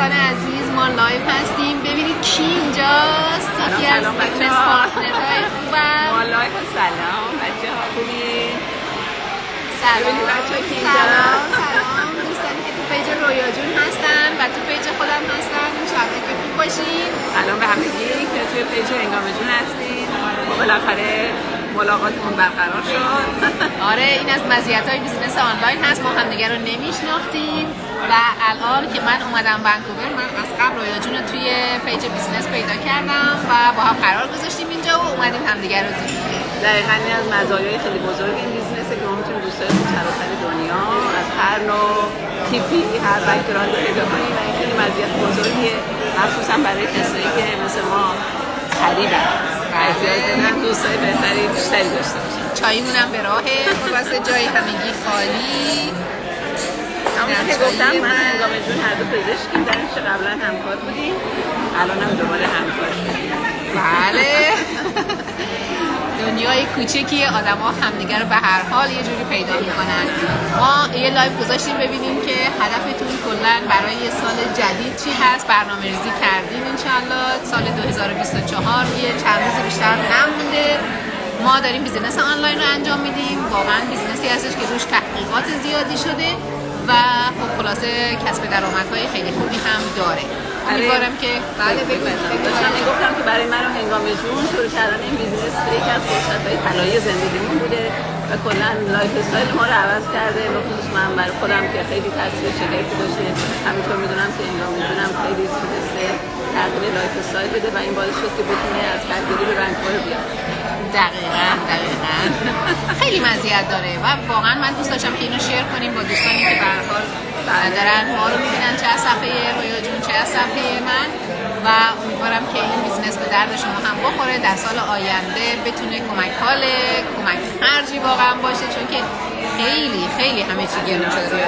دوستان عزیز، ما لایو هستیم. ببینید کی اینجاست. یکی از بیزنس پارتنرهای خوبم. ما لایو. سلام بچه‌ها، خوبین؟ سلام بچه‌ها کی اینجاست؟ سلام دوستانی که تو پیج رویا جون هستن و تو پیج خودم هستن. انشالله که خوب باشین. سلام به همگی که توی پیج هنگام جون هستین. بالاخره ملاقاتمون برقرار شد. آره، این از مزیت‌های بیزینس آنلاین هست. ما همدیگه رو نمیشناختیم و الان که من اومدم ونکوور، من از قبل رویا جون رو توی پیج بیزینس پیدا کردم و با هم قرار گذاشتیم اینجا و اومدیم همدیگه رو دیدیم. دقیقاً این از مزایای خیلی بزرگ این بیزنسه که ما میتونیم دوستای سراسر دنیا از هر نوع تیپی، هر بک‌گراندی پیدا کنیم و این خیلی مزیت بزرگیه، مخصوصا برای کسایی که مثل ما غریبن. دوستای بهتری بیشتری داشته باشن. چایمون هم به راهه، واسه جای همگی خالی. همون که گفتم من هنگام جون هر دو پزشکیم، در اینجا قبلا همکار بودیم، الان هم دوباره همکار شدیم. بله. دنیای کوچکی آدم ها همدیگه رو به هر حال یه جوری پیدا میکنن. ما یه لایو گذاشتیم ببینیم که هدفتون کلا برای سال جدید چی هست. برنامه ریزی کردیم انشالله. سال 2024 یه چند روز بیشتر نمونده. ما داریم بیزینس آنلاین رو انجام میدیم. واقعا بیزینسی هستش که روش تحقیقات زیادی شده و خب خلاصه کسب درآمدهای خیلی خوبی هم داره. امیدوارم که بله داشتم میگفتم که برای من و هنگام جون شروع کردن این بیزنس یکی از فرصت‌های طلایی زندگیمون بوده و کلا لایف استایل ما رو عوض کرده. بخصوص من برای خودم که خیلی تاثیر شگرفی داشته، همینطور میدونم که هنگام جونم خیلی تونسته تغییر لایف استایل بده و این باعث شد که بتونه از کارگری به ونکوور بیاد. دقیقاً خیلی مزیت داره و واقعا من دوست داشتم که اینو شیر کنیم با دوستانی که به هر حال دارن ما رو میبینن، چه از صفحه رویا جون چه از صفحه من، و امیدوارم که این بیزنس به درد شما هم بخوره، در سال آینده بتونه کمک خرجی واقعا باشه، چون که خیلی همه چی گرون شده.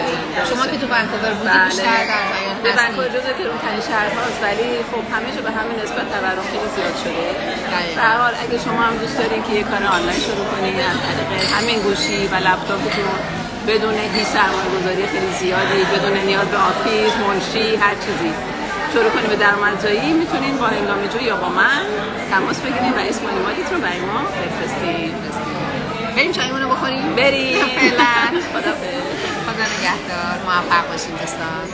شما که تو ونکوور بودی بیشتر در بیان هستی. ونکوور جزو گرون‌ترین شهرهاست ولی خب همه جا به همین نسبت تورم خیلی زیاد شده. در هر حال اگه شما هم دوست دارین که یه کار آنلاین شروع کنین از طریق همین گوشی و لپتاپتون بدون هیچ سرمایه‌گذاری خیلی زیادی، بدون نیاز به آفیس، منشی، هر چیزی شروع کنیم به درآمدزایی، میتونین با هنگام جو یا با من تماس بگیرید و اسم و ایمیلتون رو برای ما بفرستید. بریم چایمون رو بخوریم؟ بریم. فعلا. خدا نگهدار. خدا نگهدار. موفق باشین دوستان.